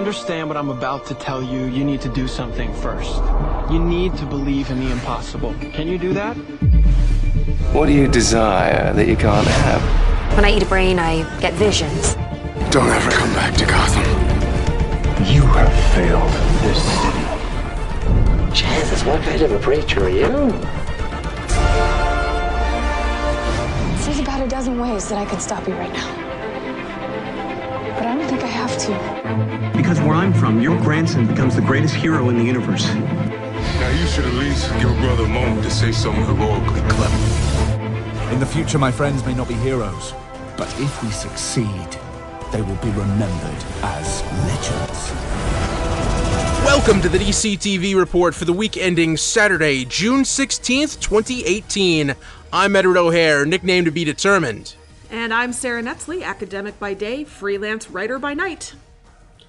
understand what I'm about to tell you, you need to do something first. You need to believe in the impossible. Can you do that? What do you desire that you can't have? When I eat a brain, I get visions. Don't ever come back to Gotham. You have failed this city. Jesus, what kind of a preacher are you? There's about a dozen ways that I could stop you right now. But I don't think I have to. Because where I'm from, your grandson becomes the greatest hero in the universe. Now you should at least give a brother a moment to say something heroically clever. In the future, my friends may not be heroes, but if we succeed, they will be remembered as legends. Welcome to the DC TV report for the week ending Saturday, June 16th, 2018. I'm Edward O'Hare, nickname to be determined. And I'm Sarah Netzley, academic by day, freelance writer by night.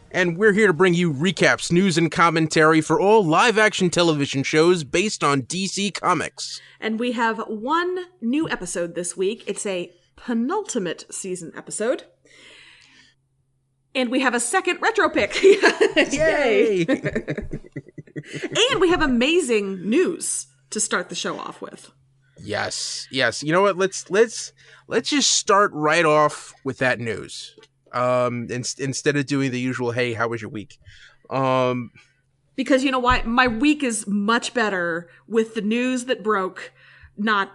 And we're here to bring you recaps, news, and commentary for all live-action television shows based on DC Comics. And we have one new episode this week. It's a penultimate season episode. And we have a second retro pick. Yay! And we have amazing news to start the show off with. Yes. You know what? Let's just start right off with that news. Instead of doing the usual, hey, how was your week? Because you know why? My week is much better with the news that broke not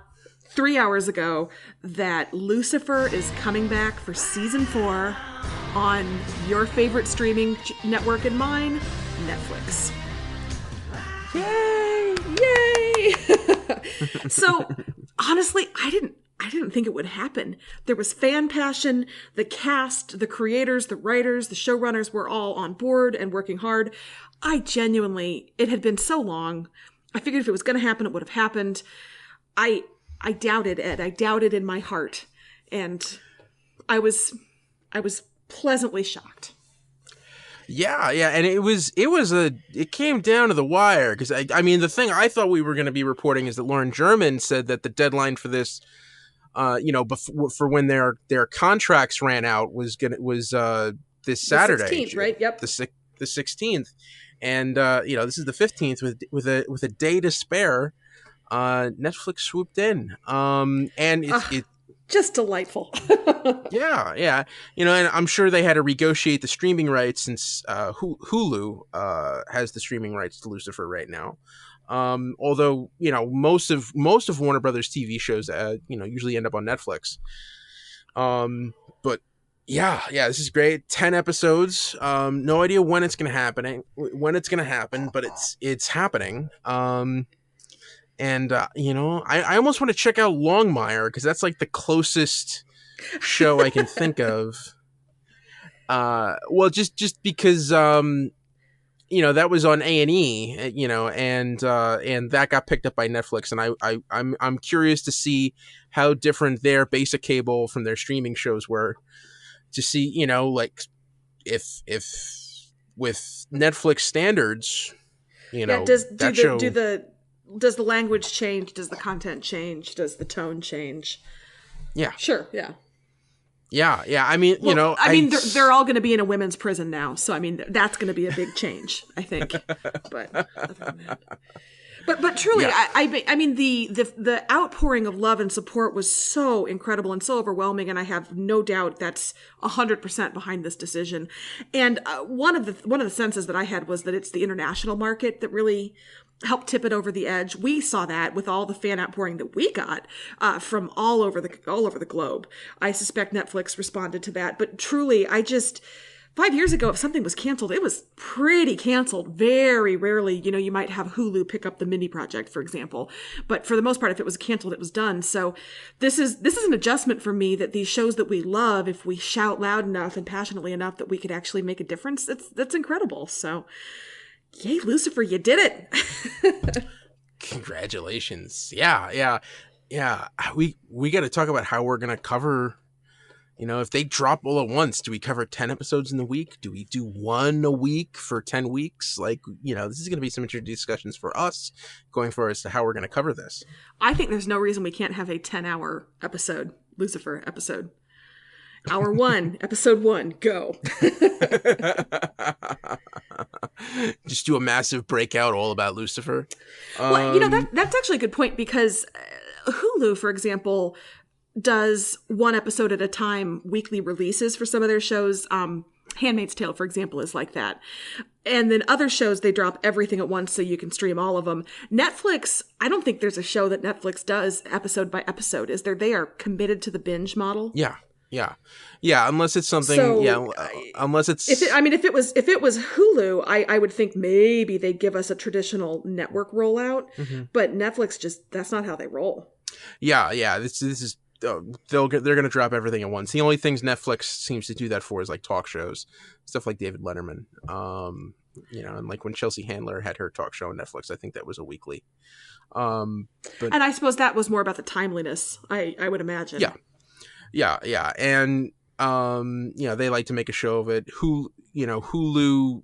3 hours ago that Lucifer is coming back for season 4 on your favorite streaming network and mine, Netflix. Yay! So, honestly, I didn't think it would happen. There was fan passion. The cast, the creators, the writers, the showrunners were all on board and working hard. It had been so long. I figured if it was going to happen, it would have happened. I doubted, Ed. I doubted in my heart. And I was pleasantly shocked. Yeah, and it came down to the wire, because I mean, the thing I thought we were going to be reporting is that Lauren German said that the deadline for this, for when their contracts ran out was this Saturday, the 16th, right? Yep, the 16th, and this is the 15th with a day to spare. Netflix swooped in, and it just delightful. Yeah. And I'm sure they had to negotiate the streaming rights since Hulu has the streaming rights to Lucifer right now. Although, most of Warner Brothers TV shows, usually end up on Netflix. But yeah, this is great. 10 episodes. No idea when it's going to happen, but it's happening. And I almost want to check out Longmire, because that's like the closest show I can think of. Well, just because that was on A&E, and that got picked up by Netflix, and I'm curious to see how different their basic cable from their streaming shows were, to see like if with Netflix standards, does the language change? Does the content change? Does the tone change? Yeah. Sure. Yeah. Yeah. I mean, they're all going to be in a women's prison now, so I mean, that's going to be a big change, I think. But truly, yeah. I mean, the outpouring of love and support was so incredible and so overwhelming, and I have no doubt that's 100% behind this decision. And one of the senses that I had was that it's the international market that really helped tip it over the edge. We saw that with all the fan outpouring that we got from all over the globe. I suspect Netflix responded to that, but truly, 5 years ago, if something was canceled, it was pretty canceled. Very rarely, you might have Hulu pick up the mini project, for example. But for the most part, if it was canceled, it was done. So this is an adjustment for me, that these shows that we love, if we shout loud enough and passionately enough that we could actually make a difference, that's incredible. So yay, Lucifer, you did it. Congratulations. Yeah. We got to talk about how we're going to cover, if they drop all at once, do we cover 10 episodes in the week? Do we do one a week for 10 weeks? This is going to be some interesting discussions for us going forward as to how we're going to cover this. I think there's no reason we can't have a 10-hour Lucifer episode. Hour 1, episode 1, go. Just do a massive breakout all about Lucifer. Well, that's actually a good point, because Hulu, for example, does one episode at a time, weekly releases for some of their shows. Handmaid's Tale, for example, is like that. And then other shows, they drop everything at once so you can stream all of them. Netflix, I don't think there's a show that Netflix does episode by episode. Is there? They are committed to the binge model. Yeah. Unless it's something. Unless it's. If it was Hulu, I would think maybe they'd give us a traditional network rollout. Mm-hmm. But Netflix that's not how they roll. Yeah. This is. They're going to drop everything at once. The only things Netflix seems to do that for is like talk shows, stuff like David Letterman. And like when Chelsea Handler had her talk show on Netflix, I think that was a weekly. And I suppose that was more about the timeliness, I would imagine. Yeah. And they like to make a show of it. Hulu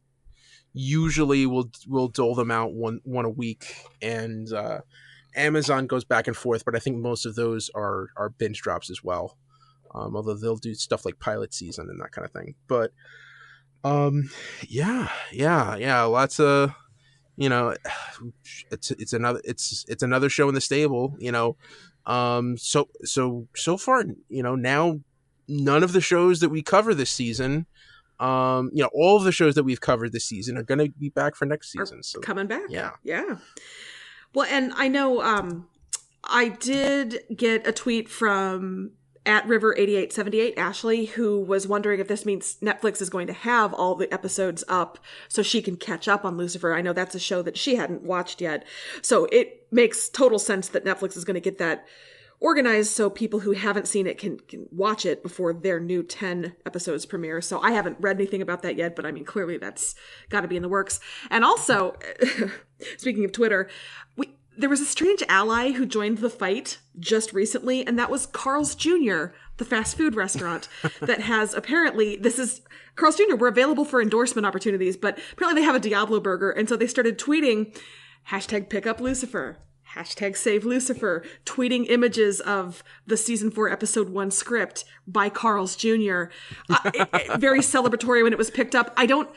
usually will dole them out one a week, and Amazon goes back and forth, but I think most of those are binge drops as well. Although they'll do stuff like pilot season and that kind of thing. But lots of it's another show in the stable. So far, now none of the shows that we cover this season, all of the shows that we've covered this season are going to be back for next season. So coming back, yeah. Well, and I know I did get a tweet from @River8878 Ashley, who was wondering if this means Netflix is going to have all the episodes up so she can catch up on Lucifer. I know that's a show that she hadn't watched yet. So it makes total sense that Netflix is going to get that organized so people who haven't seen it can watch it before their new 10 episodes premiere. So I haven't read anything about that yet, but I mean, clearly that's got to be in the works. And also, speaking of Twitter, there was a strange ally who joined the fight just recently, and that was Carl's Jr., the fast food restaurant that has apparently, Carl's Jr. were available for endorsement opportunities, but apparently they have a Diablo burger, and so they started tweeting, #PickUpLucifer, #SaveLucifer, tweeting images of the season 4 episode 1 script by Carl's Jr. Very celebratory when it was picked up. I don't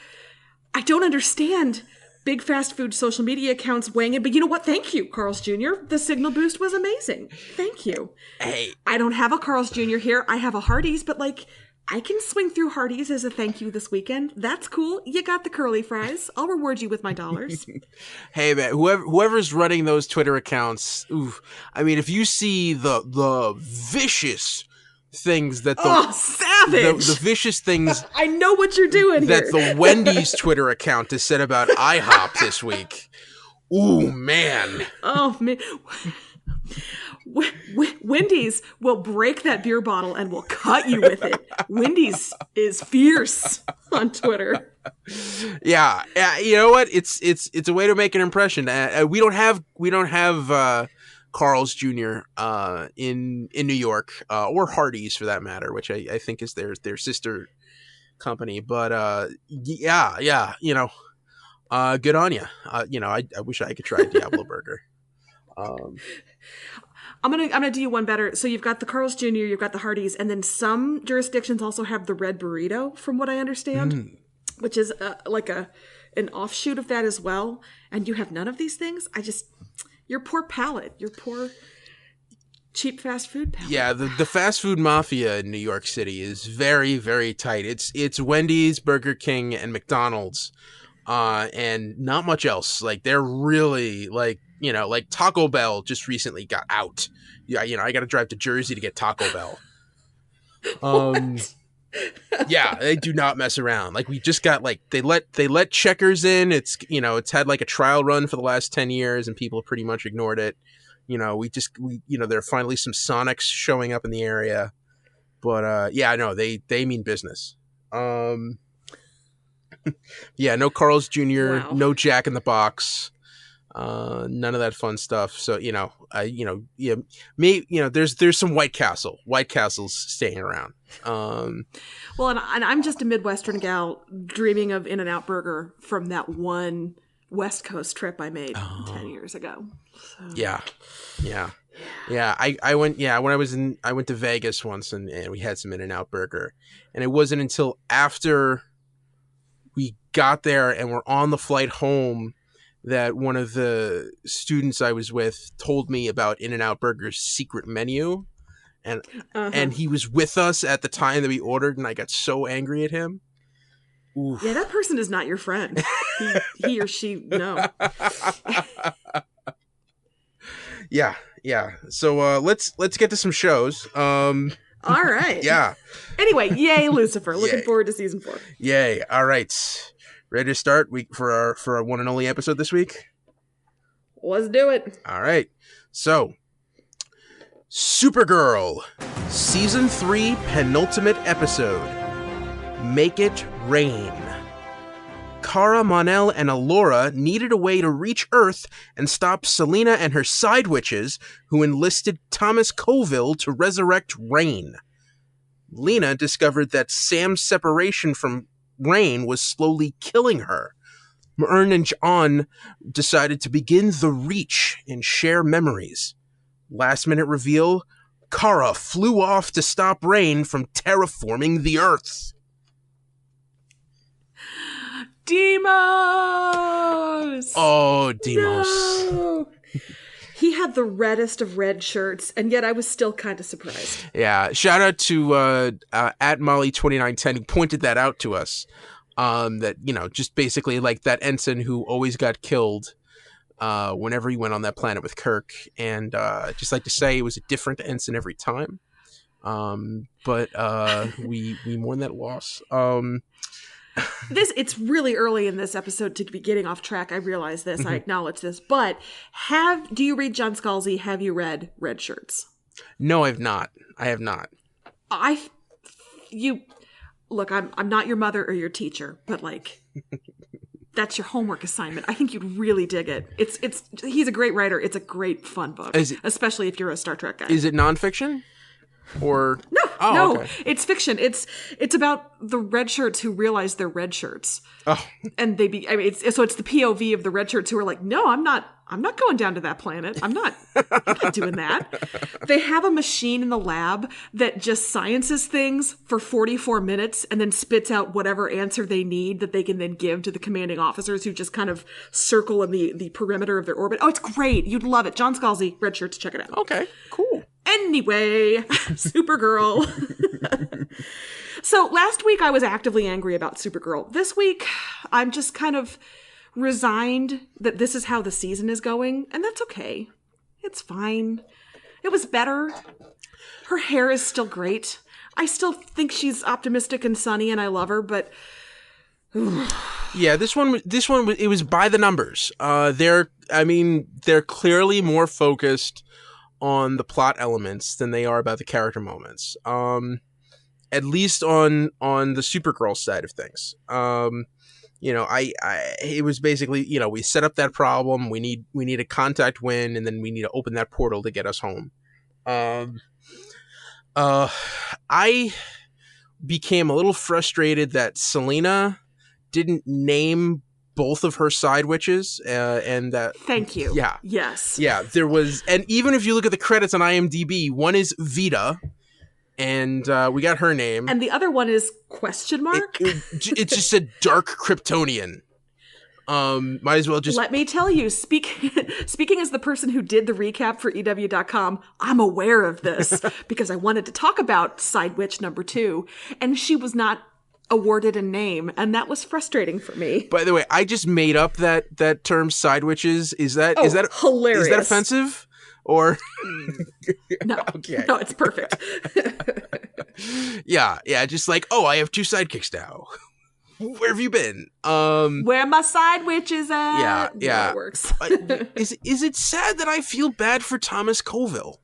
understand big fast food social media accounts weighing in, but you know what? Thank you, Carl's Jr. The signal boost was amazing. Thank you. Hey, I don't have a Carl's Jr. here. I have a Hardee's, but I can swing through Hardee's as a thank you this weekend. That's cool. You got the curly fries. I'll reward you with my dollars. Hey, man, whoever's running those Twitter accounts, if you see the vicious things that savage! The vicious things I know what you're doing that here. the Wendy's Twitter account has said about IHOP this week. Ooh, man. Oh, man. Wendy's will break that beer bottle and will cut you with it. Wendy's is fierce on Twitter. Yeah, you know what? It's a way to make an impression. We don't have Carl's Jr. In New York, or Hardee's for that matter, which I think is their sister company. But good on you. I wish I could try a Diablo burger. I'm gonna do you one better. So you've got the Carl's Jr., you've got the Hardee's, and then some jurisdictions also have the Red Burrito, from what I understand, which is an offshoot of that as well. And you have none of these things. Your poor palate, your poor cheap fast food palate. Yeah, the fast food mafia in New York City is very, very tight. It's Wendy's, Burger King, and McDonald's, and not much else. They're really Taco Bell just recently got out. Yeah, I got to drive to Jersey to get Taco Bell. Yeah, they do not mess around. We just got they let Checkers in. It's had a trial run for the last 10 years and people pretty much ignored it. There are finally some Sonics showing up in the area. But they mean business. Yeah, no Carl's Jr., wow. No Jack in the Box. None of that fun stuff. So, there's some White Castles staying around. Well, and I'm just a Midwestern gal dreaming of In-N-Out Burger from that one West Coast trip I made 10 years ago. So. Yeah. I went. Yeah, when I went to Vegas once, and we had some In-N-Out Burger, and it wasn't until after we got there and were on the flight home that one of the students I was with told me about In-N-Out Burger's secret menu, and he was with us at the time that we ordered, and I got so angry at him. Oof. Yeah, that person is not your friend. he or she, no. Yeah. So let's get to some shows. All right. Yeah. Anyway, yay, Lucifer. Looking forward to season 4. Yay. All right. Ready to start for our one and only episode this week? Let's do it. All right. So, Supergirl, season 3, penultimate episode. Make It Rain. Kara, Mon-El, and Alora needed a way to reach Earth and stop Selina and her side witches, who enlisted Thomas Coville to resurrect Rain. Lena discovered that Sam's separation from Rain was slowly killing her. Myrn and John decided to begin the Reach and share memories. Last minute reveal, Kara flew off to stop Rain from terraforming the Earth. Demos! Oh, Demos. No. He had the reddest of red shirts, and yet I was still kind of surprised. Yeah, shout out to at Molly2910 who pointed that out to us. That, just basically like that ensign who always got killed whenever he went on that planet with Kirk. And just like to say it was a different ensign every time. But we mourn that loss. It's really early in this episode to be getting off track. I realize this. I acknowledge this. But do you read John Scalzi? Have you read Red Shirts? No, I have not. Look, I'm not your mother or your teacher, but like that's your homework assignment. I think you'd really dig it. He's a great writer. It's a great fun book, especially if you're a Star Trek guy. Is it nonfiction? Or no, okay. It's fiction. It's about the red shirts who realize they're red shirts. Oh, and it's the POV of the red shirts who are like, no, I'm not going down to that planet. I'm not doing that. They have a machine in the lab that just sciences things for 44 minutes and then spits out whatever answer they need that they can then give to the commanding officers who just kind of circle in the perimeter of their orbit. Oh, it's great. You'd love it. John Scalzi, Red Shirts, check it out. Okay, cool. Anyway, Supergirl. So last week I was actively angry about Supergirl. This week I'm just kind of resigned that this is how the season is going, and that's okay. It's fine. It was better. Her hair is still great. I still think she's optimistic and sunny, and I love her, but yeah, this one it was by the numbers. They're clearly more focused on the plot elements than they are about the character moments. At least on the Supergirl side of things. It was basically, we set up that problem. We need a contact win, and then we need to open that portal to get us home. I became a little frustrated that Selina didn't name both of her side witches, and that. Thank you. Yeah. Yes. Yeah. There was, and even if you look at the credits on IMDb, one is Vita, and we got her name, and the other one is question mark. It's just a dark Kryptonian. Might as well just let me tell you. Speaking as the person who did the recap for EW.com, I'm aware of this because I wanted to talk about side witch number 2, and she was not awarded a name, and that was frustrating for me. By the way, I just made up that term side witches. Is that hilarious? Is that offensive? Or no, okay. No, it's perfect. yeah, just like, I have 2 sidekicks now. Where have you been? Where my side witches at? Yeah, it works. Is it sad that I feel bad for Thomas Coville?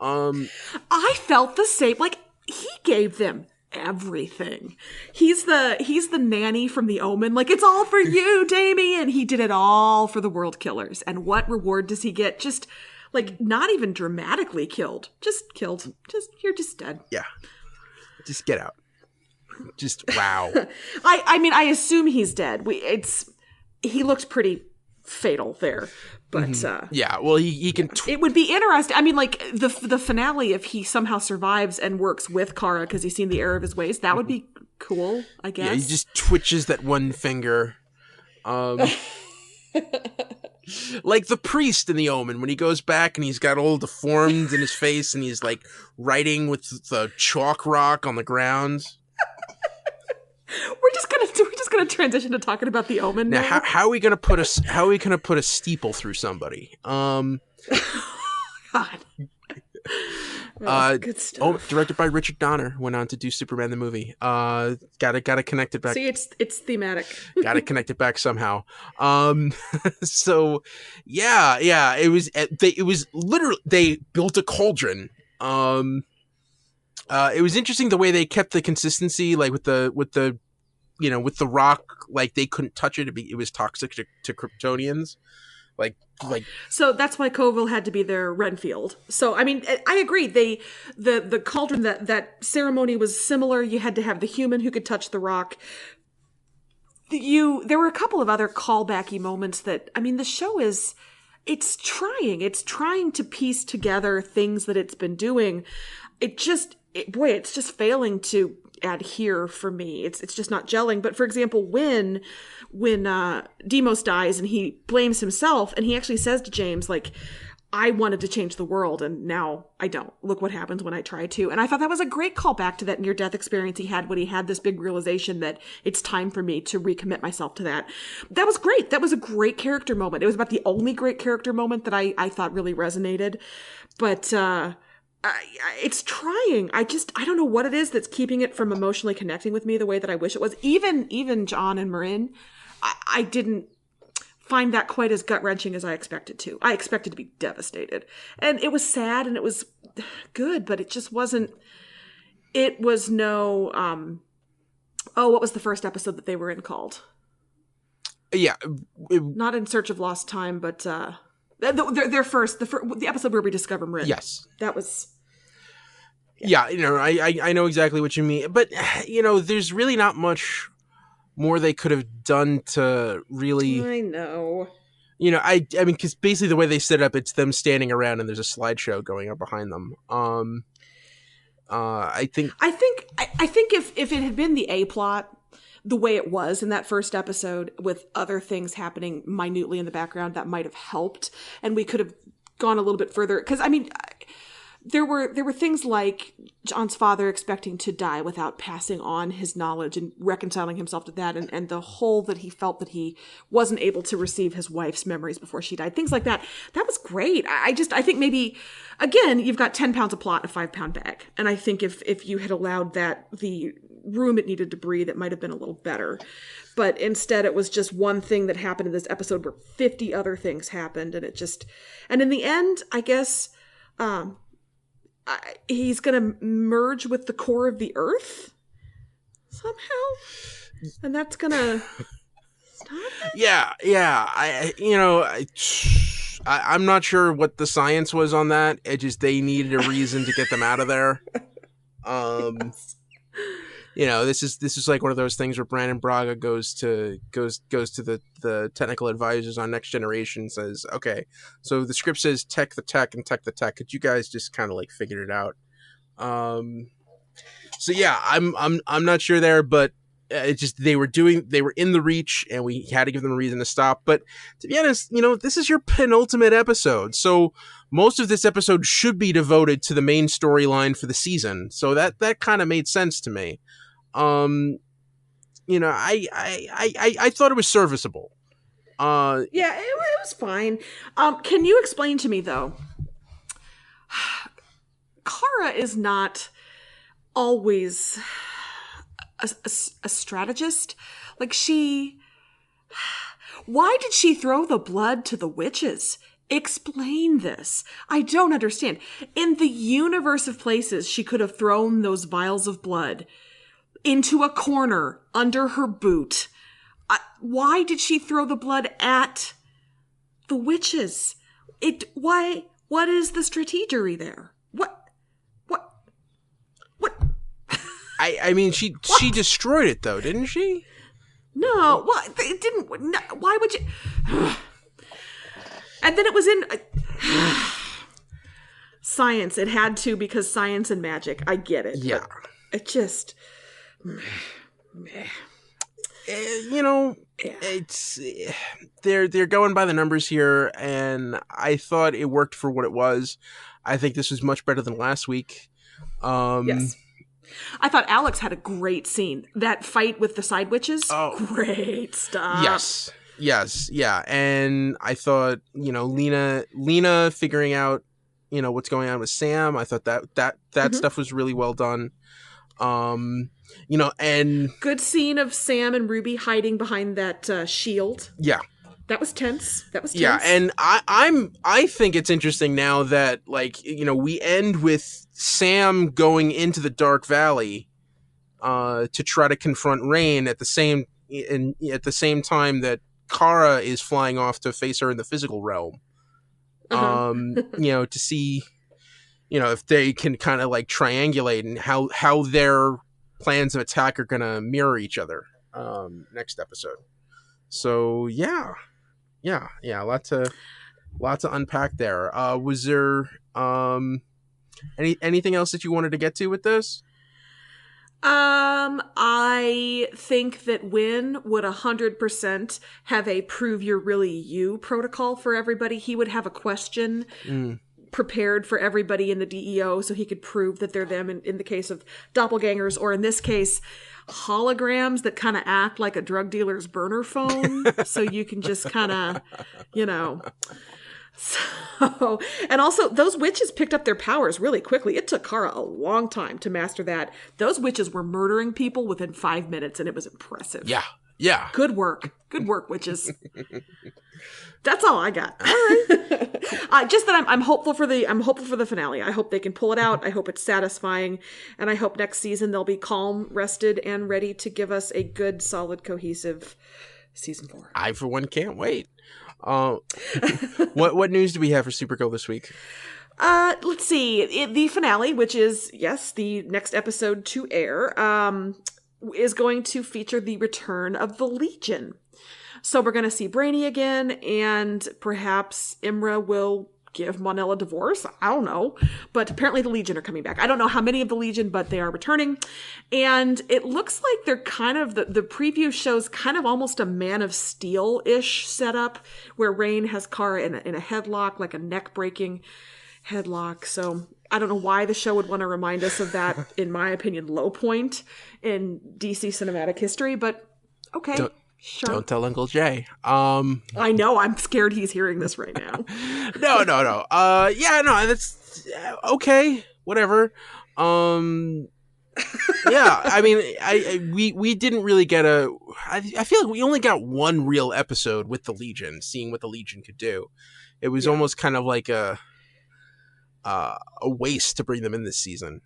I felt the same. Like, he gave them everything. He's the nanny from The Omen. Like, it's all for you, Damien. He did it all for the World Killers. And what reward does he get? Just like, not even dramatically killed. Just killed. You're just dead. Yeah. Just get out. Just wow. I mean, I assume he's dead. He looked pretty fatal there. But yeah, well, he can. It would be interesting. I mean, like the finale, if he somehow survives and works with Kara because he's seen the error of his ways, that would be cool. I guess. Yeah, he just twitches that one finger. Like the priest in The Omen, when he goes back and he's got all deformed in his face and he's like writing with the chalk rock on the ground. We're just gonna transition to talking about The Omen now. How are we gonna put a steeple through somebody? God. Good stuff. Oh, directed by Richard Donner, went on to do Superman the movie. Gotta connect it back. See, it's thematic. Gotta connect it back somehow. So yeah, it was literally, they built a cauldron. It was interesting the way they kept the consistency, like with the rock, like they couldn't touch it. It was toxic to Kryptonians. Like so that's why Colville had to be their Renfield. So I mean, I agree. The cauldron, that ceremony was similar. You had to have the human who could touch the rock. There were a couple of other callbacky moments that, I mean, the show it's trying to piece together things that it's been doing. It's just failing to adhere for me. It's just not gelling. But for example, when Deimos dies and he blames himself, and he actually says to James, like, I wanted to change the world and now I don't. Look what happens when I try to. And I thought that was a great callback to that near-death experience he had when he had this big realization that it's time for me to recommit myself to that. That was great. That was a great character moment. It was about the only great character moment that I thought really resonated. But it's trying. I don't know what it is that's keeping it from emotionally connecting with me the way that I wish it was. Even John and Marin, I didn't find that quite as gut-wrenching as I expected to. I expected to be devastated. And it was sad and it was good, but it just wasn't. It was no what was the first episode that they were in called? Yeah. Not In Search of Lost Time, but their first, the episode where we discover Marin. Yes. That was... Yeah, I know exactly what you mean. But, there's really not much more they could have done to really... I know. I mean, because basically the way they set it up, it's them standing around and there's a slideshow going up behind them. I think if it had been the A-plot, the way it was in that first episode with other things happening minutely in the background, that might have helped, and we could have gone a little bit further. Because I mean, there were things like John's father expecting to die without passing on his knowledge and reconciling himself to that, and the hole that he felt that he wasn't able to receive his wife's memories before she died. Things like that. That was great. I think maybe, again, you've got 10 pounds of plot in a 5-pound bag, and I think if you had allowed that the room it needed to breathe, it might have been a little better. But instead it was just one thing that happened in this episode where 50 other things happened, and in the end, I guess he's gonna merge with the core of the earth somehow, and that's gonna stop it? I'm not sure what the science was on that. They needed a reason to get them out of there. Yes. This is like one of those things where Brandon Braga goes to the technical advisors on Next Generation and says, okay, so the script says tech the tech and tech the tech. Could you guys just kind of like figure it out? So yeah, I'm not sure there, but they were in the reach and we had to give them a reason to stop. But to be honest, this is your penultimate episode. So most of this episode should be devoted to the main storyline for the season. So that kind of made sense to me. I thought it was serviceable. Yeah, it was fine. Can you explain to me though? Kara is not always a strategist. Like why did she throw the blood to the witches? Explain this. I don't understand. In the universe of places, she could have thrown those vials of blood into a corner under her boot. Why did she throw the blood at the witches? What is the strategery there? What? I mean, she destroyed it though, didn't she? No, well, it didn't. No, why would you? And then it was in science. It had to, because science and magic. I get it. Yeah. It just... it's they're going by the numbers here, and I thought it worked for what it was. I think this was much better than last week. Yes. I thought Alex had a great scene. That fight with the side witches, great stuff. Yes, yeah. And I thought, Lena figuring out, what's going on with Sam. I thought that stuff was really well done. And good scene of Sam and Ruby hiding behind that shield. Yeah. That was tense. Yeah, and I think it's interesting now that we end with Sam going into the Dark Valley to try to confront Rain at the same time that Kara is flying off to face her in the physical realm. To see if they can kind of triangulate and how their plans of attack are going to mirror each other next episode. So yeah, lots to unpack there. Was there anything else that you wanted to get to with this? I think that Wynn would 100% have a prove you're really you protocol for everybody. He would have a question prepared for everybody in the DEO so he could prove that they're them in the case of doppelgangers, or in this case, holograms that kind of act like a drug dealer's burner phone. So you can just kind of, So, and also those witches picked up their powers really quickly. It took Kara a long time to master that. Those witches were murdering people within 5 minutes, and it was impressive. Yeah. Good work, witches. That's all I got. All right. Just that I'm hopeful for the finale. I hope they can pull it out. I hope it's satisfying, and I hope next season they'll be calm, rested, and ready to give us a good, solid, cohesive season 4. I, for one, can't wait. What news do we have for Supergirl this week? Let's see. The finale, which is, yes, the next episode to air, is going to feature the return of the Legion. So we're going to see Brainy again, and perhaps Imra will give Monel a divorce. I don't know. But apparently the Legion are coming back. I don't know how many of the Legion, but they are returning. And it looks like they're kind of, the preview shows kind of almost a Man of Steel-ish setup, where Rain has Kara in a headlock, like a neck-breaking headlock. So I don't know why the show would want to remind us of that, in my opinion, low point in DC cinematic history, but okay. Sure. Don't tell Uncle Jay. I know. I'm scared he's hearing this right now. No. That's okay. Whatever. Yeah. I mean, we didn't really get I feel like we only got one real episode with the Legion, seeing what the Legion could do. It was almost kind of like a waste to bring them in this season.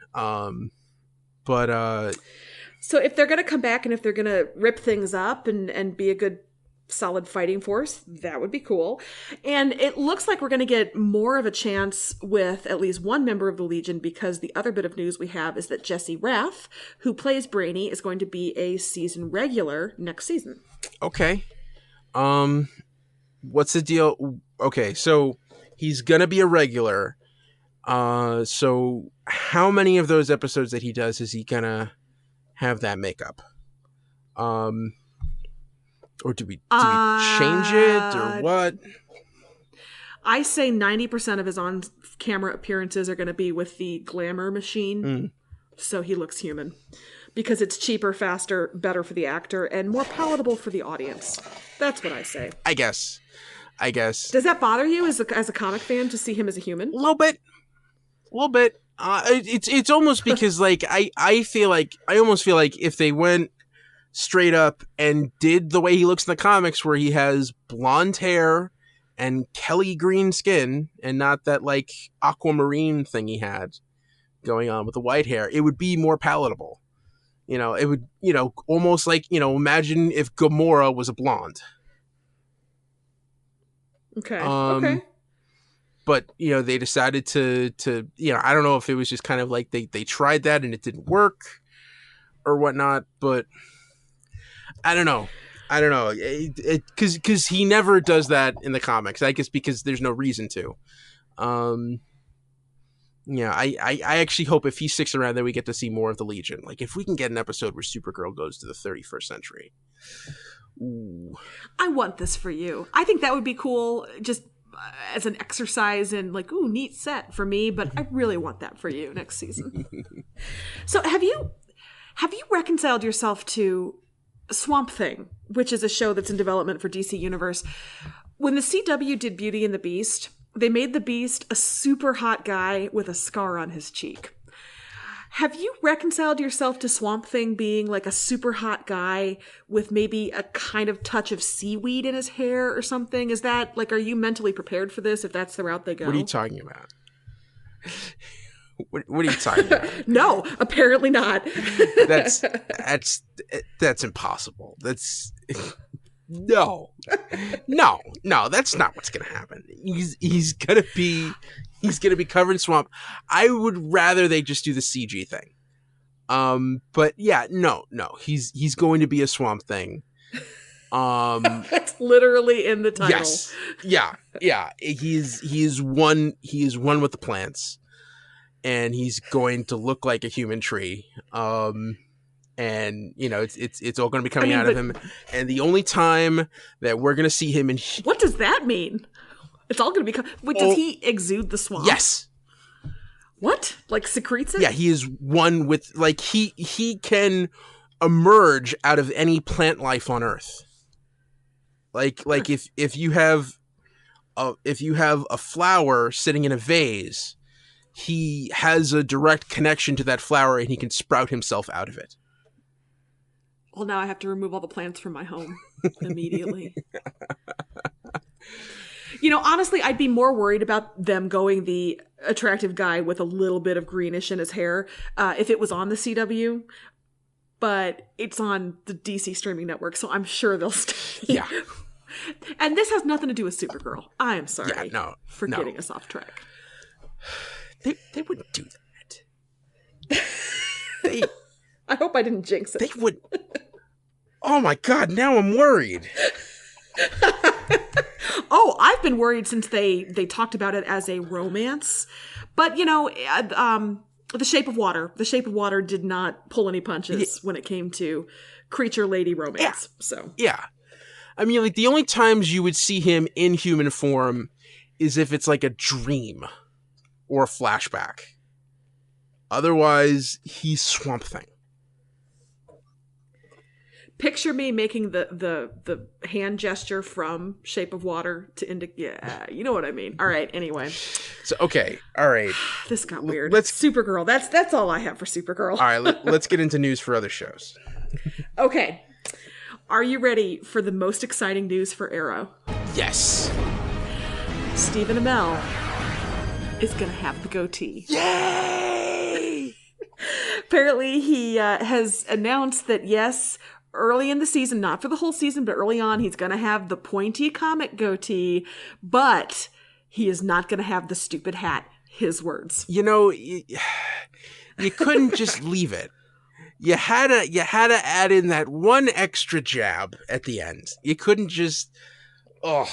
So if they're going to come back and if they're going to rip things up and be a good, solid fighting force, that would be cool. And it looks like we're going to get more of a chance with at least one member of the Legion, because the other bit of news we have is that Jesse Rath, who plays Brainy, is going to be a season regular next season. Okay. What's the deal? Okay, so he's going to be a regular. So how many of those episodes that he does is he going to have that makeup? Or do we change it, or what? I say 90% of his on-camera appearances are going to be with the glamour machine, so he looks human. Because it's cheaper, faster, better for the actor, and more palatable for the audience. That's what I say. I guess. Does that bother you as a comic fan to see him as a human? A little bit. It's almost because I almost feel like if they went straight up and did the way he looks in the comics, where he has blonde hair and Kelly green skin, and not that aquamarine thing he had going on with the white hair, it would be more palatable. It would, almost imagine if Gamora was a blonde. Okay. But, they decided to I don't know if it was just kind of like they tried that and it didn't work or whatnot, but I don't know. I don't know, because he never does that in the comics. I guess because there's no reason to. Yeah, I actually hope if he sticks around, that we get to see more of the Legion. Like, if we can get an episode where Supergirl goes to the 31st century. Ooh. I want this for you. I think that would be cool, just as an exercise in like, ooh, neat set for me. But I really want that for you next season. So have you reconciled yourself to Swamp Thing, which is a show that's in development for DC Universe? When the CW did Beauty and the Beast, they made the Beast a super hot guy with a scar on his cheek. Have you reconciled yourself to Swamp Thing being like a super hot guy with maybe a kind of touch of seaweed in his hair or something? Is that like, are you mentally prepared for this if that's the route they go? What are you talking about? What are you talking about? No, apparently not. That's impossible. That's no, that's not what's gonna happen. He's gonna be covered in swamp. I would rather they just do the CG thing. But yeah, no, he's going to be a Swamp Thing. That's literally in the title. Yes, yeah. He is one with the plants, and he's going to look like a human tree. And it's all going to be coming out of him. And the only time that we're going to see him in what does that mean? It's all going to be. Wait, does he exude the swamp? Yes. What? Like secretes it? Yeah, he is one with like he can emerge out of any plant life on Earth. Like if you have a flower sitting in a vase, he has a direct connection to that flower and he can sprout himself out of it. Well, now I have to remove all the plants from my home immediately. Honestly, I'd be more worried about them going the attractive guy with a little bit of greenish in his hair if it was on the CW. But it's on the DC streaming network, so I'm sure they'll stay. Yeah. And this has nothing to do with Supergirl. I am sorry for getting us off track. They wouldn't do that. I hope I didn't jinx it. They would. Oh my God! Now I'm worried. Oh, I've been worried since they talked about it as a romance. But The Shape of Water. The Shape of Water did not pull any punches when it came to creature lady romance. Yeah. So yeah, I mean, like the only times you would see him in human form is if it's like a dream or a flashback. Otherwise, he's Swamp Thing. Picture me making the hand gesture from Shape of Water to indicate. Yeah, you know what I mean. All right. Anyway. So okay. All right. This got weird. Supergirl. That's all I have for Supergirl. All right. Let's get into news for other shows. Okay. Are you ready for the most exciting news for Arrow? Yes. Stephen Amell is gonna have the goatee. Yay! Apparently, he has announced that yes. Early in the season, not for the whole season, but early on, he's going to have the pointy comic goatee, but he is not going to have the stupid hat. His words. You couldn't just leave it. You had to add in that one extra jab at the end. You couldn't just. Oh,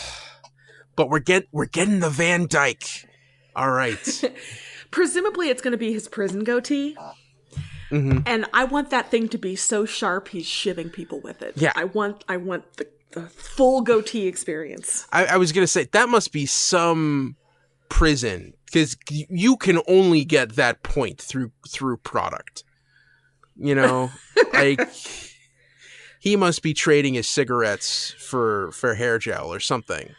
but we're getting the Van Dyke. All right. Presumably, it's going to be his prison goatee. Mm-hmm. And I want that thing to be so sharp he's shivving people with it. Yeah. I want the full goatee experience. I was going to say, that must be some prison, because you can only get that point through product. Like, he must be trading his cigarettes for hair gel or something.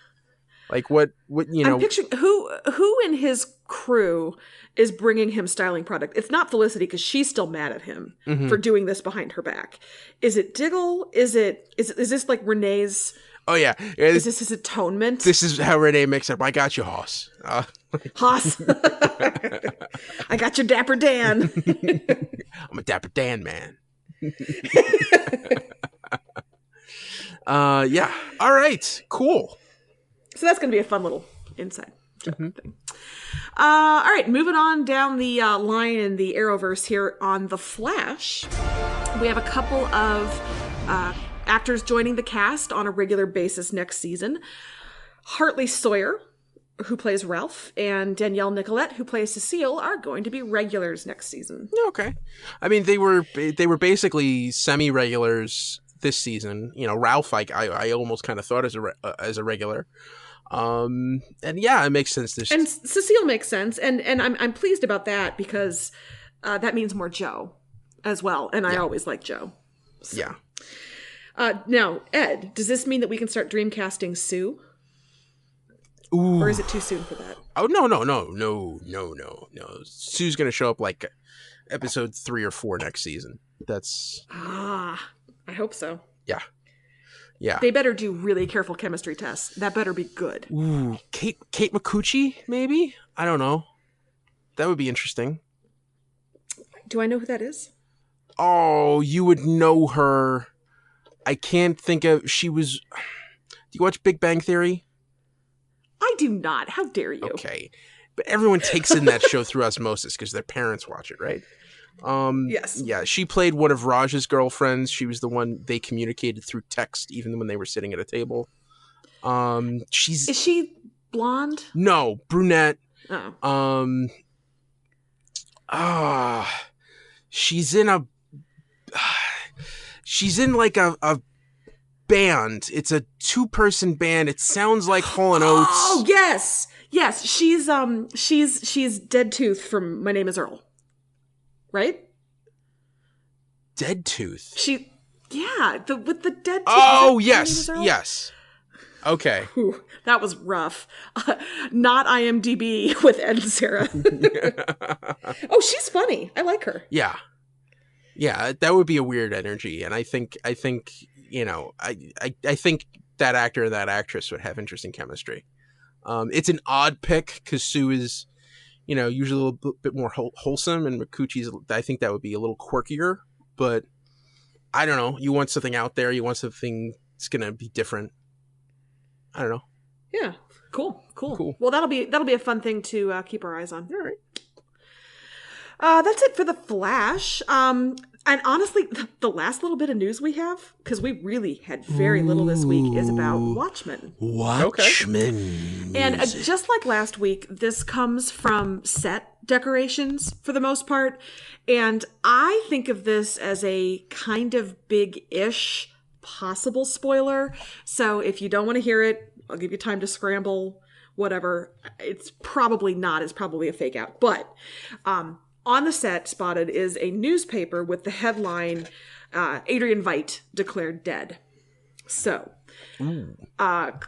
Like what I'm picturing who in his crew is bringing him styling product. It's not Felicity, because she's still mad at him for doing this behind her back. Is it Diggle? Is this like Renee's? Oh yeah. Is this his atonement? This is how Renee makes up. I got you, Hoss. Hoss. I got your Dapper Dan. I'm a Dapper Dan man. Yeah. All right. Cool. So that's going to be a fun little inside joke thing. All right, moving on down the line in the Arrowverse here on The Flash. We have a couple of actors joining the cast on a regular basis next season. Hartley Sawyer, who plays Ralph, and Danielle Nicolette, who plays Cecile, are going to be regulars next season. Okay. I mean, they were basically semi-regulars this season. You know, Ralph, I almost kind of thought as a regular. And yeah, it makes sense. And Cecile makes sense, and I'm pleased about that because that means more Joe as well, and I always like Joe. So. Yeah. Now, Ed, does this mean that we can start dreamcasting Sue? Ooh. Or is it too soon for that? Oh, no. Sue's going to show up like episode 3 or 4 next season. That's... I hope so. Yeah. Yeah. They better do really careful chemistry tests. That better be good. Ooh, Kate Micucci, maybe? I don't know. That would be interesting. Do I know who that is? Oh, you would know her. I can't think of... She was... Do you watch Big Bang Theory? I do not. How dare you? Okay. But everyone takes in that show through osmosis because their parents watch it, right? Yes. Yeah, she played one of Raj's girlfriends. She was the one they communicated through text even when they were sitting at a table. Is she blonde? No, brunette. Oh. She's in like a band. It's a 2-person band. It sounds like Hall & Oates. Oh, yes. She's Dead Tooth from My Name is Earl. Right? Dead Tooth. With the dead tooth. Oh, yes. Yes. Okay. Whew, that was rough. Not IMDb with Ed and Sara. Oh, she's funny. I like her. Yeah. Yeah, that would be a weird energy, and I think you know, I think that actor and that actress would have interesting chemistry. It's an odd pick because Sue is, you know, usually a little bit more wholesome, and Micucci's, I think that would be a little quirkier, but I don't know. You want something out there. You want something that's going to be different. I don't know. Yeah. Cool. Well, that'll be a fun thing to keep our eyes on. All right. That's it for The Flash. And honestly, the last little bit of news we have, because we really had very little this week, is about Watchmen. Watchmen. And just like last week, this comes from set decorations for the most part. And I think of this as a kind of big-ish possible spoiler. So if you don't want to hear it, I'll give you time to scramble, whatever. It's probably not. It's probably a fake out. But on the set spotted is a newspaper with the headline, Adrian Veidt declared dead. So,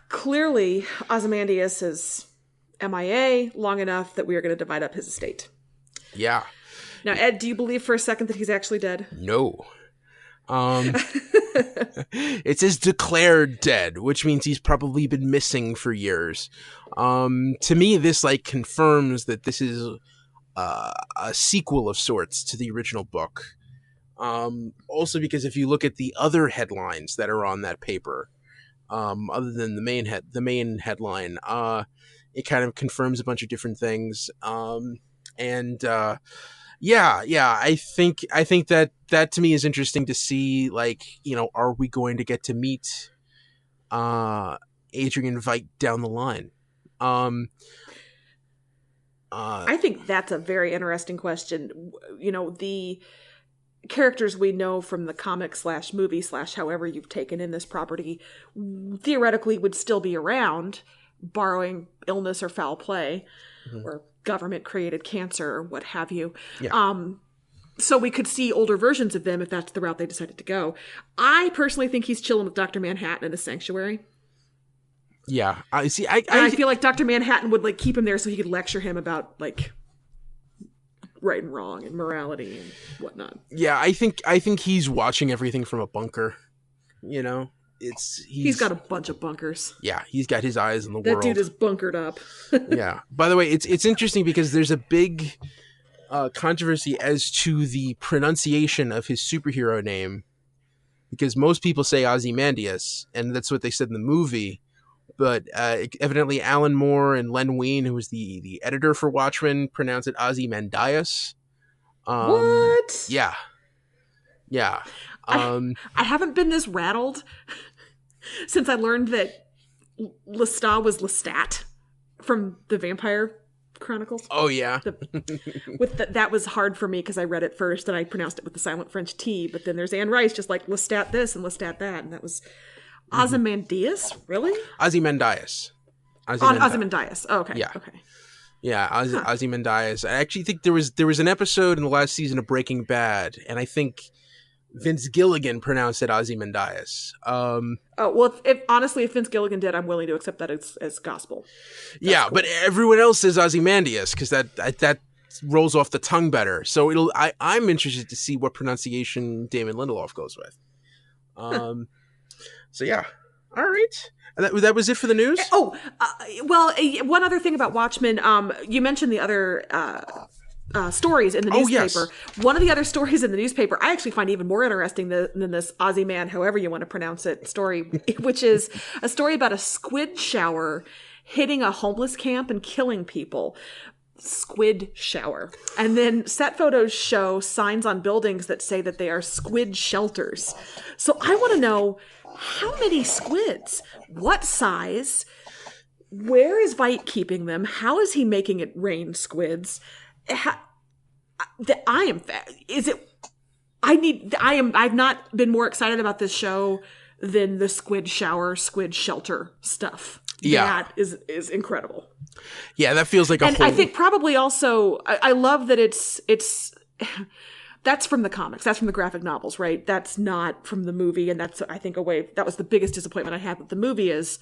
clearly Ozymandias is MIA long enough that we are going to divide up his estate. Yeah. Now, Ed, do you believe for a second that he's actually dead? No. It says declared dead, which means he's probably been missing for years. To me, this like confirms that this is a sequel of sorts to the original book. Also because if you look at the other headlines that are on that paper, other than the main headline, it kind of confirms a bunch of different things. Yeah, I think that to me is interesting to see, like, you know, are we going to get to meet Adrian Veidt down the line? I think that's a very interesting question. You know, the characters we know from the comic / movie / however you've taken in this property theoretically would still be around, borrowing illness or foul play, or government created cancer or what have you. Yeah. So we could see older versions of them if that's the route they decided to go. I personally think he's chilling with Dr. Manhattan in a sanctuary. Yeah, I see. I feel like Dr. Manhattan would like keep him there so he could lecture him about like right and wrong and morality and whatnot. Yeah, I think he's watching everything from a bunker. You know, he's got a bunch of bunkers. Yeah, he's got his eyes on the that world. That dude is bunkered up. Yeah. By the way, it's interesting because there's a big controversy as to the pronunciation of his superhero name, because most people say Ozymandias, and that's what they said in the movie. But evidently Alan Moore and Len Wein, who was the editor for Watchmen, pronounced it Ozymandias. What? Yeah. Yeah. I haven't been this rattled since I learned that Lestat was Lestat from the Vampire Chronicles. Oh yeah. That was hard for me because I read it first and I pronounced it with the silent French T. But then there's Anne Rice just like Lestat this and Lestat that, and that was Ozymandias. Really? Ozymandias. Ozymandias. Oh, okay. Yeah. Okay. Yeah, Ozymandias. I actually think there was an episode in the last season of Breaking Bad, and I think Vince Gilligan pronounced it Ozymandias. If Vince Gilligan did, I'm willing to accept that as gospel. That's cool. But everyone else says Ozymandias because that rolls off the tongue better. So I'm interested to see what pronunciation Damon Lindelof goes with. So yeah, all right. That was it for the news? One other thing about Watchmen. You mentioned the other stories in the newspaper. Yes. One of the other stories in the newspaper I actually find even more interesting than this Ozyman, however you want to pronounce it, story, which is a story about a squid shower hitting a homeless camp and killing people. Squid shower. And then set photos show signs on buildings that say that they are squid shelters. So I want to know, how many squids? What size? Where is Veidt keeping them? How is he making it rain squids? I've not been more excited about this show than the squid shower, squid shelter stuff. Yeah. That is incredible. Yeah, that feels like a whole... I think probably also, I love that it's that's from the comics. That's from the graphic novels, right? That's not from the movie. And that's, I think, that was the biggest disappointment I had with the movie is,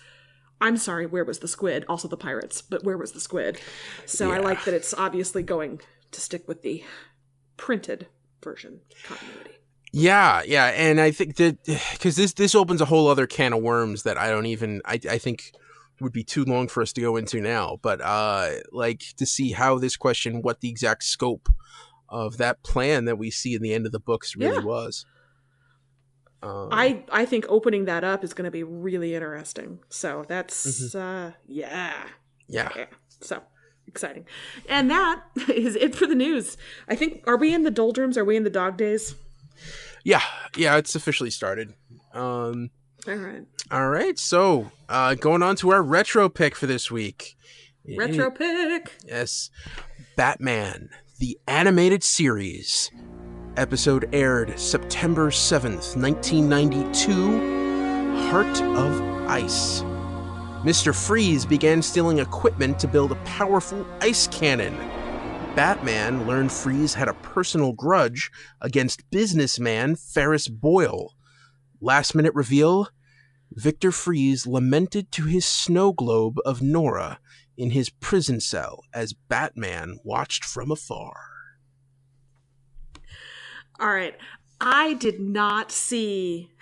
I'm sorry, where was the squid? Also the pirates, but where was the squid? So yeah. I like that it's obviously going to stick with the printed version continuity. Yeah. And I think that, because this opens a whole other can of worms that I think would be too long for us to go into now. But to see how this question, what the exact scope of that plan that we see in the end of the books really was. I think opening that up is going to be really interesting. So that's, yeah. So exciting. And that is it for the news. I think, are we in the doldrums? Are we in the dog days? Yeah, it's officially started. All right. So going on to our retro pick for this week. Retro pick. Yes. Batman, the animated series. Episode aired September 7th, 1992. Heart of Ice. Mr. Freeze began stealing equipment to build a powerful ice cannon. Batman learned Freeze had a personal grudge against businessman Ferris Boyle. Last minute reveal, Victor Freeze lamented to his snow globe of Nora in his prison cell as Batman watched from afar. All right. I did not see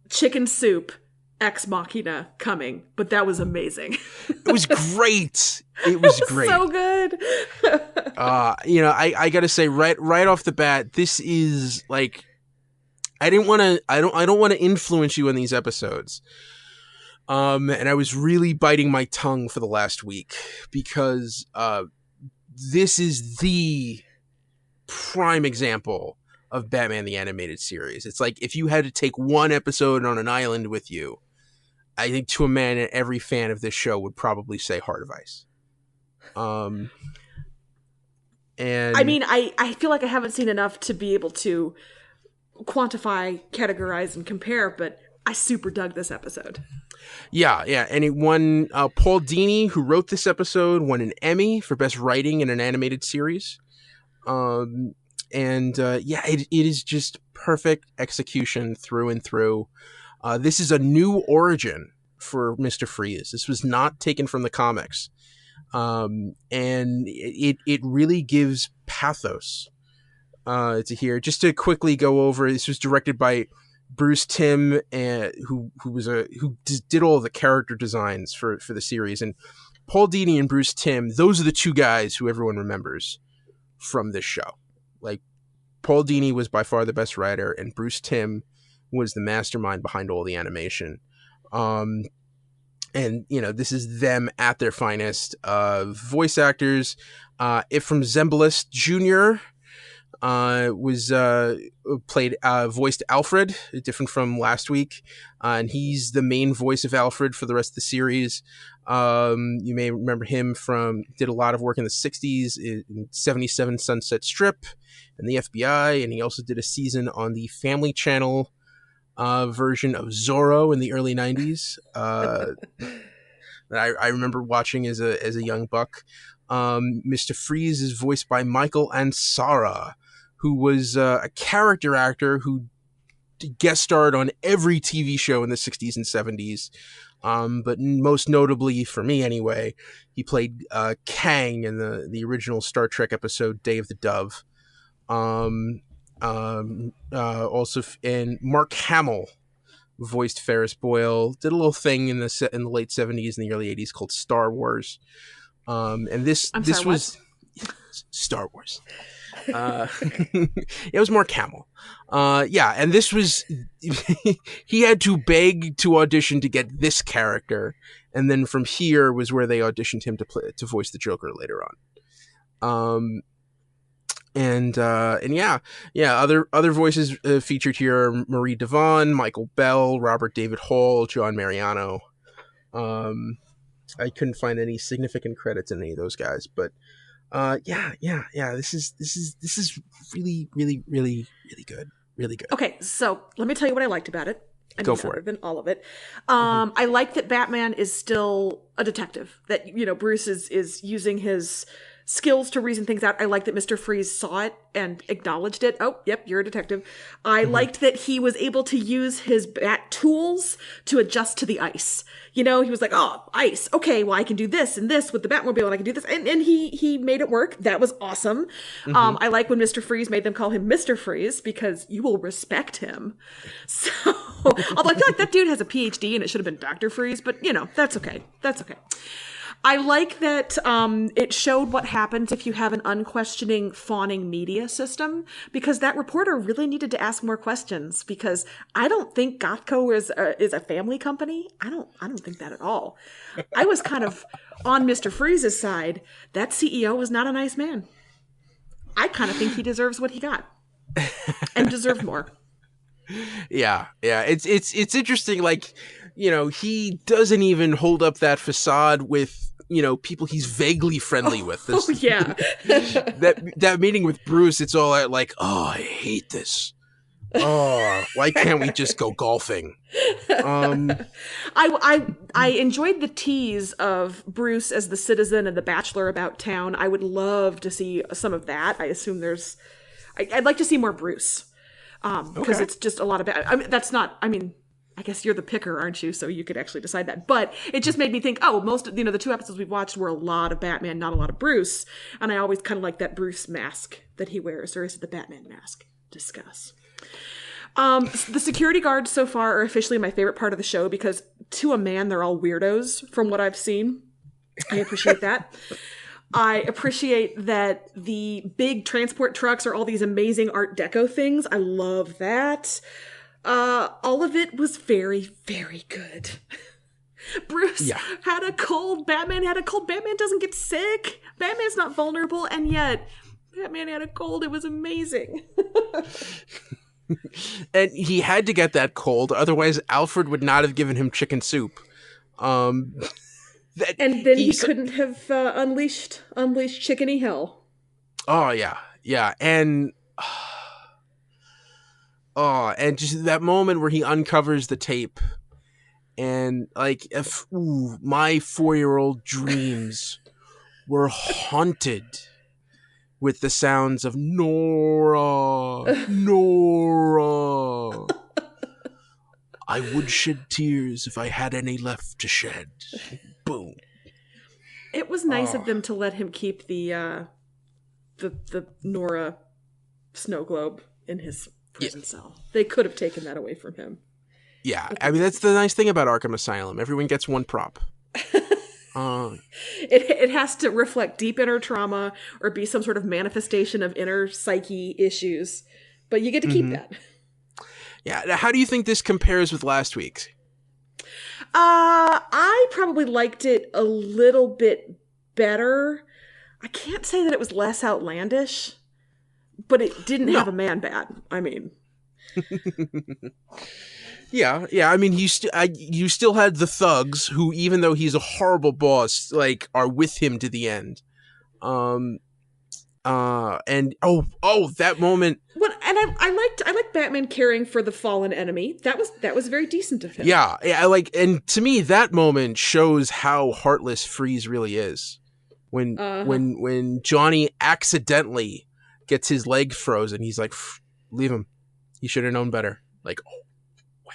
Chicken Soup Ex Machina coming, but that was amazing. It was great. It was great. So good. I gotta say right off the bat, this is like, I don't want to influence you in these episodes. And I was really biting my tongue for the last week because this is the prime example of Batman the Animated Series. It's like if you had to take one episode on an island with you, I think to a man every fan of this show would probably say Heart of Ice. And I mean, I feel like I haven't seen enough to be able to quantify, categorize, and compare, but I super dug this episode. Yeah, and it won, Paul Dini, who wrote this episode, won an Emmy for Best Writing in an Animated Series. It is just perfect execution through and through. This is a new origin for Mr. Freeze. This was not taken from the comics. And it really gives pathos to hear. Just to quickly go over, this was directed by Bruce Timm, who did all the character designs for the series. And Paul Dini and Bruce Timm, those are the two guys who everyone remembers from this show. Like, Paul Dini was by far the best writer, and Bruce Timm was the mastermind behind all the animation. And this is them at their finest. Voice actors, Ephraim Zimbalist Jr., was voiced Alfred, different from last week, and he's the main voice of Alfred for the rest of the series. You may remember him did a lot of work in the 60s in 77 Sunset Strip and the FBI, and he also did a season on the Family Channel version of Zorro in the early 90s. That I remember watching as a young buck. Mr. Freeze is voiced by Michael and Sara, who was a character actor who guest starred on every TV show in the 60s and 70s. But most notably, for me anyway, he played Kang in the original Star Trek episode Day of the Dove. Also, and Mark Hamill voiced Ferris Boyle. Did a little thing in the late 70s and the early 80s called Star Wars. And this was Star Wars. It was Mark Hamill. And this was he had to beg to audition to get this character, and then from here was where they auditioned him to voice the Joker later on. Other voices featured here are Marie Devon, Michael Bell, Robert David Hall, John Mariano. I couldn't find any significant credits in any of those guys, but this is really, really, really, really good. Really good. Okay, so let me tell you what I liked about it. Go for it. Than all of it. I like that Batman is still a detective. That, Bruce is using his skills to reason things out. I like that Mr. Freeze saw it and acknowledged it. Oh, yep, you're a detective. I liked that he was able to use his bat tools to adjust to the ice. He was like, oh, ice. Okay, well, I can do this and this with the Batmobile, and I can do this. And he made it work. That was awesome. I like when Mr. Freeze made them call him Mr. Freeze, because you will respect him. So, although I feel like that dude has a PhD and it should have been Dr. Freeze, but, that's okay. That's okay. I like that it showed what happens if you have an unquestioning, fawning media system, because that reporter really needed to ask more questions, because I don't think Gothco is a family company. I don't think that at all. I was kind of on Mr. Freeze's side. That CEO was not a nice man. I kind of think he deserves what he got and deserved more. Yeah. It's interesting. Like, he doesn't even hold up that facade with, people he's vaguely friendly with. Yeah. that meeting with Bruce, it's all like, oh, I hate this. Oh, why can't we just go golfing? I enjoyed the tease of Bruce as the citizen and the bachelor about town. I would love to see some of that. I assume I'd like to see more Bruce. Because it's just a lot of I guess you're the picker, aren't you? So you could actually decide that. But it just made me think, most of, the 2 episodes we've watched were a lot of Batman, not a lot of Bruce. And I always kind of like that Bruce mask that he wears. Or is it the Batman mask? Discuss. The security guards so far are officially my favorite part of the show, because to a man, they're all weirdos from what I've seen. I appreciate that. I appreciate that the big transport trucks are all these amazing Art Deco things. I love that. All of it was very, very good. Bruce had a cold. Batman had a cold. Batman doesn't get sick. Batman's not vulnerable. And yet, Batman had a cold. It was amazing. And he had to get that cold. Otherwise, Alfred would not have given him chicken soup. And then he couldn't have unleashed chickeny hell. Oh, yeah. Yeah. And just that moment where he uncovers the tape, and like, my 4-year-old dreams were haunted with the sounds of Nora. I would shed tears if I had any left to shed. Boom. It was nice of them to let him keep the Nora snow globe in his prison cell. They could have taken that away from him. Yeah, I mean, that's the nice thing about Arkham Asylum. Everyone gets one prop. It has to reflect deep inner trauma or be some sort of manifestation of inner psyche issues, but you get to keep that. Yeah. How do you think this compares with last week's? I probably liked it a little bit better. I can't say that it was less outlandish, but it didn't have a man bat. I mean, yeah. I mean, you still had the thugs who, even though he's a horrible boss, like, are with him to the end. And that moment. Well, and I liked Batman caring for the fallen enemy. That was very decent of him. Yeah, and to me, that moment shows how heartless Freeze really is. When Johnny accidentally gets his leg frozen, he's like, leave him. He should have known better. Like, oh, wow.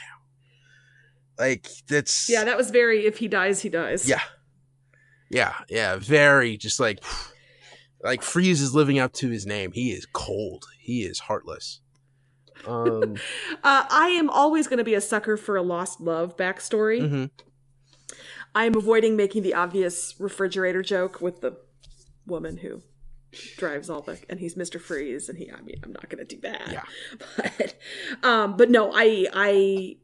Like, that's... Yeah, that was very, if he dies, he dies. Yeah. Very, just like Freeze is living up to his name. He is cold. He is heartless. I am always going to be a sucker for a lost love backstory. Mm-hmm. I am avoiding making the obvious refrigerator joke with the woman who drives and he's Mr. Freeze, and I'm not going to do that. Yeah. But no, I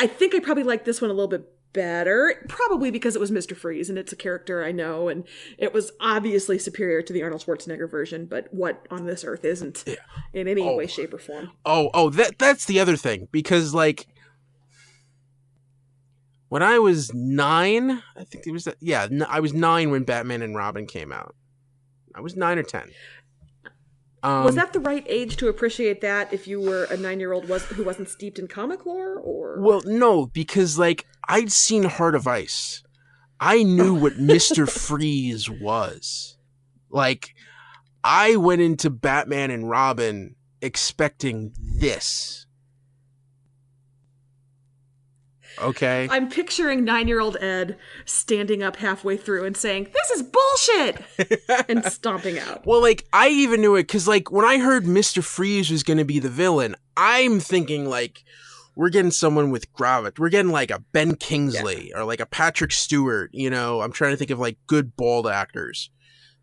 think I probably like this one a little bit better, probably because it was Mr. Freeze and it's a character I know, and it was obviously superior to the Arnold Schwarzenegger version, but what on this earth isn't in any way, shape, or form. That's the other thing, because like when I was 9, I think it was I was 9 when Batman and Robin came out. I was 9 or 10. Was that the right age to appreciate that if you were a 9-year-old who wasn't steeped in comic lore, or? Well, no, because like I'd seen Heart of Ice. I knew what Mr. Freeze was. Like, I went into Batman and Robin expecting this. Okay. I'm picturing 9-year-old Ed standing up halfway through and saying, "This is bullshit," and stomping out. Well, like, I even knew it because, like, when I heard Mr. Freeze was going to be the villain, I'm thinking, like, we're getting someone with gravity. We're getting, like, a Ben Kingsley or, like, a Patrick Stewart, you know? I'm trying to think of, like, good bald actors.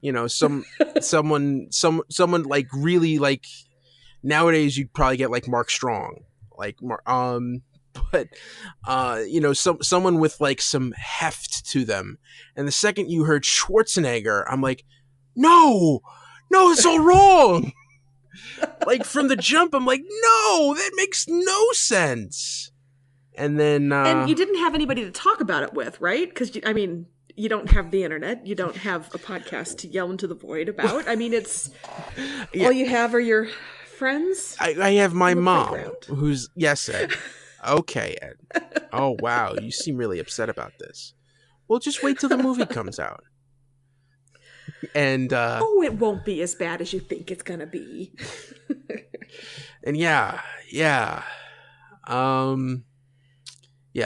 You know, someone, like, really, like, nowadays you'd probably get, like, Mark Strong. Like, but you know, someone with like some heft to them. And the second you heard Schwarzenegger, I'm like, no, it's all wrong. Like from the jump, I'm like, no, that makes no sense. And then and you didn't have anybody to talk about it with, right? Because I mean, you don't have the internet, you don't have a podcast to yell into the void about. I mean, it's all you have are your friends. I have my mom, who's Ed. Okay, Ed. Oh, wow. You seem really upset about this. Well, just wait till the movie comes out. And, it won't be as bad as you think it's gonna be. And yeah.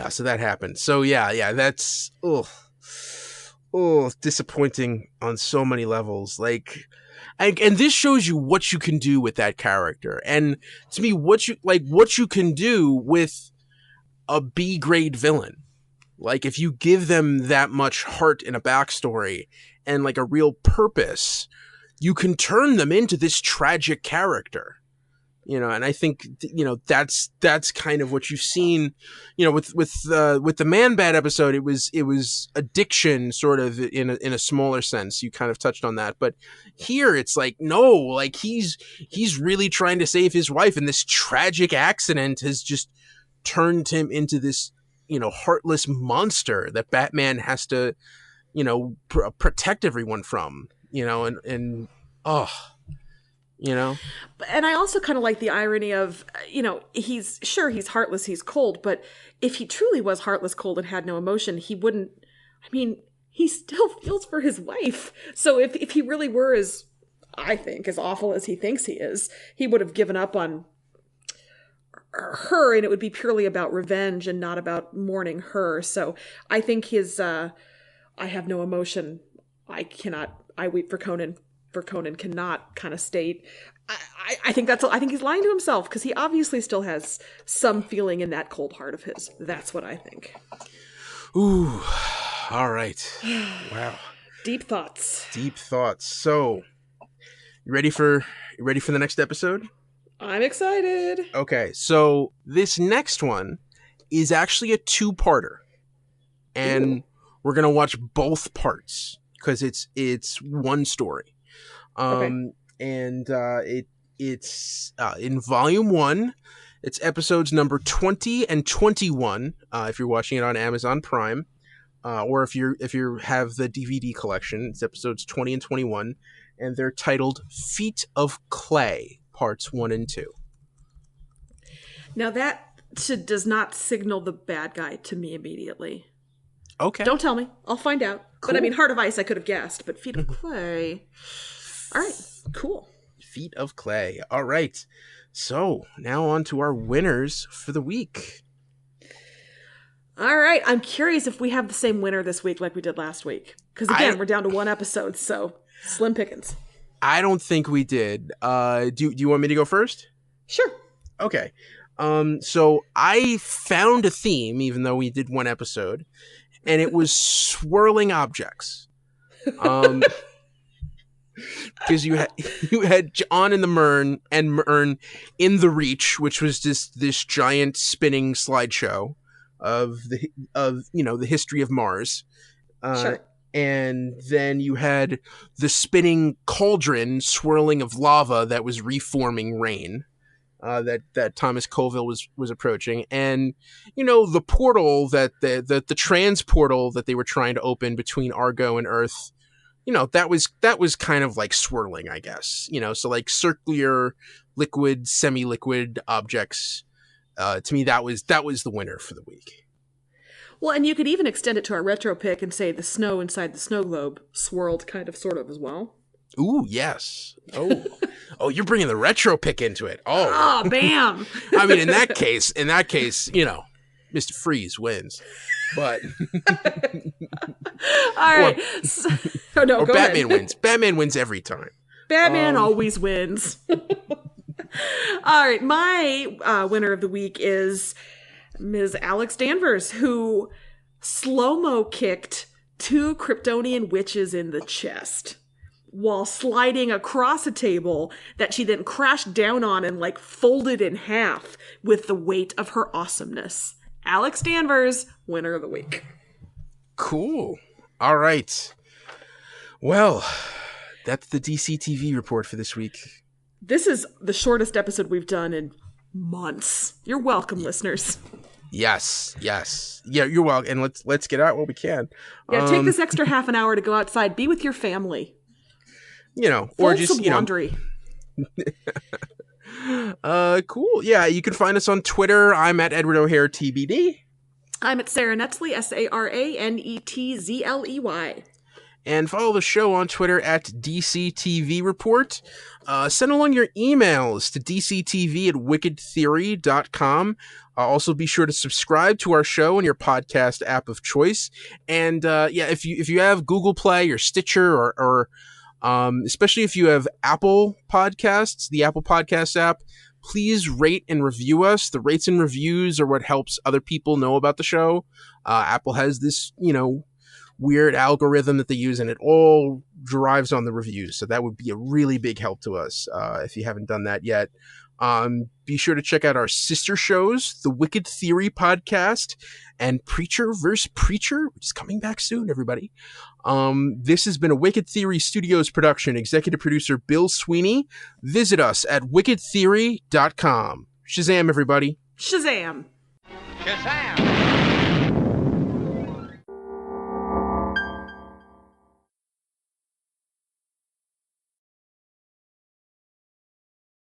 So that happened. So yeah, that's, disappointing on so many levels. Like, and this shows you what you can do with that character. And to me, what you can do with a B-grade villain. Like, if you give them that much heart in a backstory and like a real purpose, you can turn them into this tragic character. You know, and I think, you know, that's kind of what you've seen, you know, with the Man-Bat episode. It was addiction, sort of in a smaller sense. You kind of touched on that, but here it's like, no, like he's really trying to save his wife, and this tragic accident has just turned him into this, you know, heartless monster that Batman has to, you know, protect everyone from. You know, and you know? And I also kind of like the irony of, you know, he's heartless, he's cold, but if he truly was heartless, cold, and had no emotion, he wouldn't, I mean, he still feels for his wife. So if he really were as awful as he thinks he is, he would have given up on her, and it would be purely about revenge and not about mourning her. So I think his, I have no emotion, I weep for Conan cannot kind of state. I think he's lying to himself, because he obviously still has some feeling in that cold heart of his. That's what I think. Ooh, all right. Wow. Deep thoughts. So, you ready for the next episode? I'm excited. Okay, so this next one is actually a 2-parter, and we're gonna watch both parts because it's one story. Okay. And It's in Volume 1. It's episodes number 20 and 21. If you're watching it on Amazon Prime, or if you have the DVD collection, it's episodes 20 and 21, and they're titled "Feet of Clay," parts 1 and 2. Now that does not signal the bad guy to me immediately. Okay. Don't tell me. I'll find out. Cool. But I mean, Heart of Ice I could have guessed, but Feet of Clay. All right. Cool. Feet of Clay. All right. So now on to our winners for the week. All right. I'm curious if we have the same winner this week like we did last week. Because again, we're down to 1 episode, so slim pickings. I don't think we did. Do you want me to go first? Sure. Okay. So I found a theme, even though we did 1 episode, and it was swirling objects. Because you had John and Myrn in the Reach, which was just this giant spinning slideshow of the history of Mars. Sure. And then you had the spinning cauldron swirling of lava that was reforming rain. That Thomas Colville was approaching, and the portal that the transportal that they were trying to open between Argo and Earth, that was kind of like swirling, I guess. So like circular, liquid, semi-liquid objects. To me, that was the winner for the week. Well, and you could even extend it to our retro pick and say the snow inside the snow globe swirled kind of sort of as well. Ooh, yes. Oh, you're bringing the retro pick into it. Oh, bam. I mean, in that case, Mr. Freeze wins. But all right. Or Batman wins. Batman wins every time. Batman always wins. All right, my winner of the week is Ms. Alex Danvers, who slow-mo kicked 2 Kryptonian witches in the chest while sliding across a table that she then crashed down on and folded in half with the weight of her awesomeness. Alex Danvers, winner of the week. Cool. All right. Well, that's the DC TV report for this week. This is the shortest episode we've done in months. You're welcome, listeners. Yes. Yeah, you're welcome. And let's get out what we can. Yeah, take this extra half an hour to go outside, be with your family. Or just laundry. Cool. Yeah, you can find us on Twitter. I'm at Edward O'Hare TBD. I'm at Sarah Netzley, SaraNetzley. And follow the show on Twitter at DCTV Report. Send along your emails to dctv@wickedtheory.com. Also, be sure to subscribe to our show in your podcast app of choice. And if you have Google Play or Stitcher or especially if you have Apple Podcasts, the Apple Podcast app, please rate and review us. The rates and reviews are what helps other people know about the show. Apple has this, weird algorithm that they use, and it all derives on the reviews. So that would be a really big help to us if you haven't done that yet. Be sure to check out our sister shows, the Wicked Theory podcast and Preacher vs. Preacher, which is coming back soon, everybody. This has been a Wicked Theory Studios production. Executive producer Bill Sweeney. Visit us at wickedtheory.com. Shazam, everybody. Shazam. Shazam.